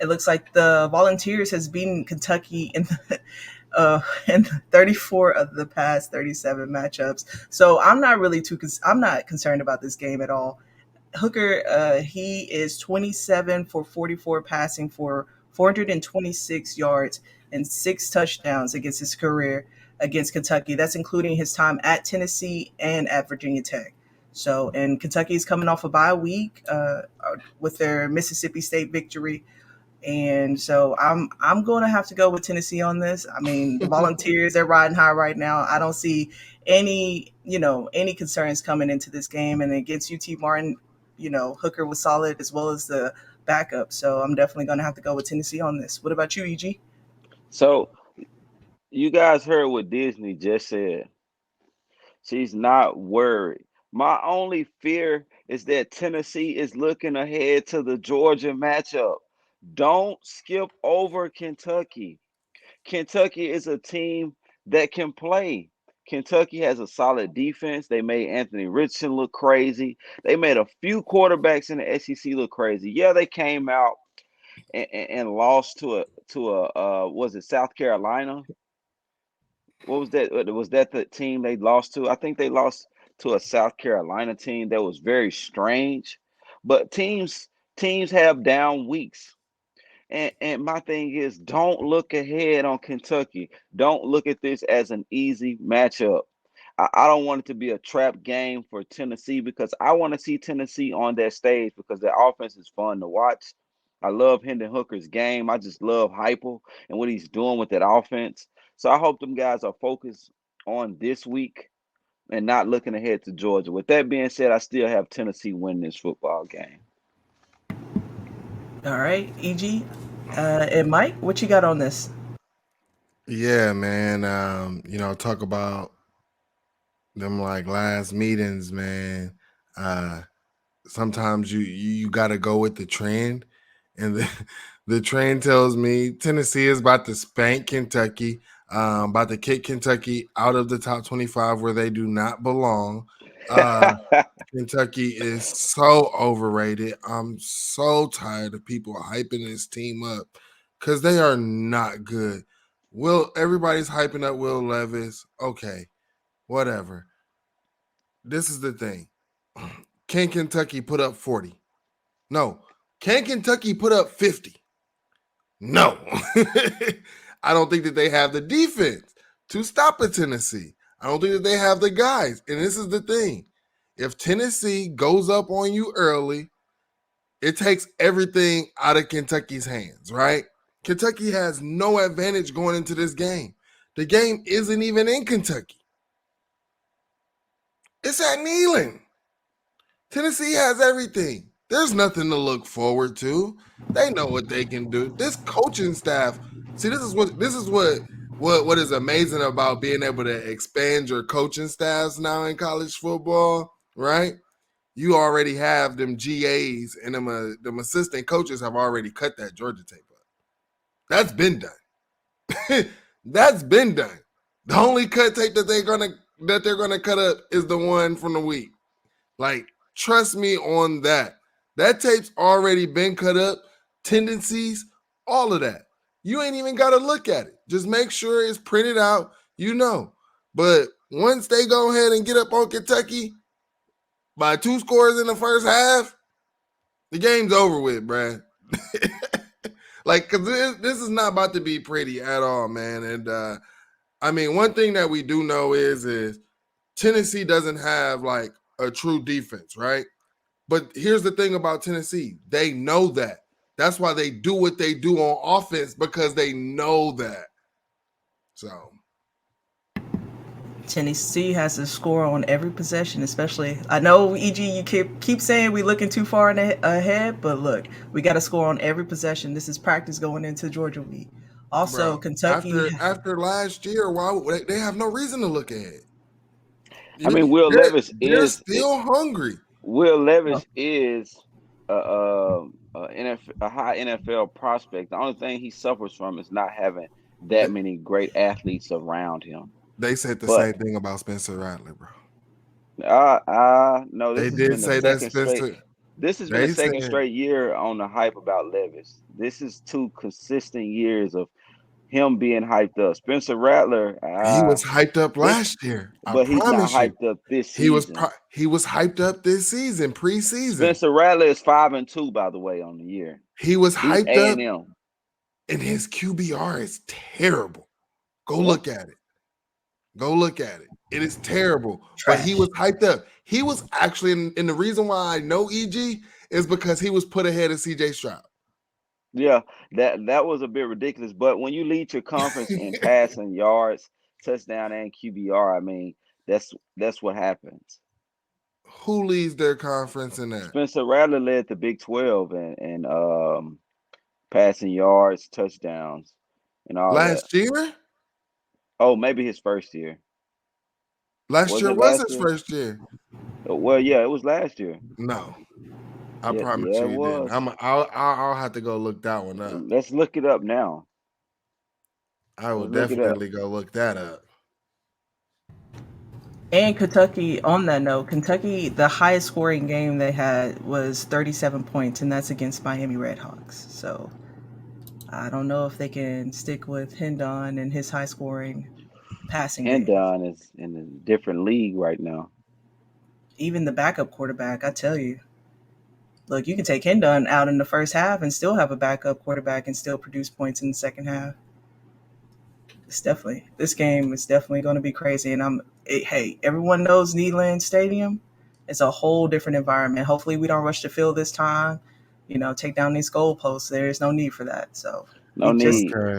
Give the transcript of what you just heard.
It looks like the Volunteers has beaten Kentucky in 34 of the past 37 matchups. So I'm not concerned about this game at all. Hooker, he is 27 for 44 passing for 426 yards and 6 touchdowns against his career against Kentucky. That's including his time at Tennessee and at Virginia Tech. So, and Kentucky's coming off a bye week with their Mississippi State victory. And so I'm going to have to go with Tennessee on this. I mean, the Volunteers, they're riding high right now. I don't see any concerns coming into this game. And against UT Martin, Hooker was solid as well as the backup. So I'm definitely going to have to go with Tennessee on this. What about you, EG? So you guys heard what Disney just said. She's not worried. My only fear is that Tennessee is looking ahead to the Georgia matchup. Don't skip over Kentucky. Kentucky is a team that can play. Kentucky has a solid defense. They made Anthony Richardson look crazy. They made a few quarterbacks in the SEC look crazy. Yeah, they came out and lost to a was it South Carolina? What was that? Was that the team they lost to? I think they lost to a South Carolina team that was very strange. But teams have down weeks. And my thing is, don't look ahead on Kentucky. Don't look at this as an easy matchup. I don't want it to be a trap game for Tennessee because I want to see Tennessee on that stage because their offense is fun to watch. I love Hendon Hooker's game. I just love Heupel and what he's doing with that offense. So I hope them guys are focused on this week and not looking ahead to Georgia. With that being said, I still have Tennessee winning this football game. All right, EG. And Mike, what you got on this? Yeah, man. Talk about them like last meetings, man. Uh, Sometimes you got to go with the trend, and the trend tells me Tennessee is about to spank Kentucky, about to kick Kentucky out of the top 25 where they do not belong. Uh, Kentucky is so overrated. I'm so tired of people hyping this team up because they are not good. Everybody's hyping up Will Levis. Okay, whatever. This is the thing. Can Kentucky put up 40? No. Can Kentucky put up 50? No. I don't think that they have the defense to stop a Tennessee. I don't think that they have the guys. And this is the thing. If Tennessee goes up on you early, it takes everything out of Kentucky's hands, right? Kentucky has no advantage going into this game. The game isn't even in Kentucky. It's at Neyland. Tennessee has everything. There's nothing to look forward to. They know what they can do. This coaching staff, see, this is what is amazing about being able to expand your coaching staffs now in college football, right? You already have them GAs and them assistant coaches have already cut that Georgia tape up. That's been done. That's been done. The only cut tape that they're gonna cut up is the one from the week. Like, trust me on that. That tape's already been cut up, tendencies, all of that. You ain't even got to look at it. Just make sure it's printed out, But once they go ahead and get up on Kentucky by 2 scores in the first half, the game's over with, bruh. Because this is not about to be pretty at all, man. And, one thing that we do know is Tennessee doesn't have, like, a true defense, right? But here's the thing about Tennessee. They know that. That's why they do what they do on offense, because they know that. So Tennessee has to score on every possession, especially. I know, EG, you keep saying we're looking too far ahead, but look, we got to score on every possession. This is practice going into Georgia week. Also, bro, Kentucky. after last year, they have no reason to look ahead. I mean, Will Levis They're is still hungry. Will Levis is a high NFL prospect. The only thing he suffers from is not having that many great athletes around him. They said the same thing about Spencer Rattler, bro. No, this They has did been the say that second straight. Spencer. This has been the They second said straight year on the hype about Levis. This is 2 consistent years of him being hyped up. Spencer Rattler, he was hyped up this, last year. I but he's not promise you. hyped up this He was season. he was hyped up this season, preseason. Spencer Rattler is 5-2, by the way, on the year. He was He's hyped up, A&M. and his QBR is terrible. Go Yeah. look at it. Go look at it. It is terrible. Trash. But he was hyped up. He was actually, and the reason why I know EG is because he was put ahead of CJ Stroud. Yeah, that was a bit ridiculous. But when you lead your conference in passing yards, touchdown, and QBR, I mean, that's what happens. Who leads their conference in that? Spencer Rattler led the Big 12 and passing yards, touchdowns, and all Last that. year? Oh, maybe his first year. Last year it was last his year? first year. Well, yeah, it was last year. No, I Yeah, promise yeah, you it he didn't. was. I'll have to go look that one up. Let's look it up now. I will Let's look it up. definitely go look that up. And Kentucky, on that note, Kentucky, the highest scoring game they had was 37 points, and that's against Miami Redhawks. So I don't know if they can stick with Hendon and his high scoring passing game. Hendon is in a different league right now. Even the backup quarterback, I tell you. Look, you can take Hendon out in the first half and still have a backup quarterback and still produce points in the second half. This game is definitely going to be crazy. And hey, everyone knows Neyland Stadium. It's a whole different environment. Hopefully we don't rush the field this time. Take down these goalposts. There is no need for that. So No need. Okay.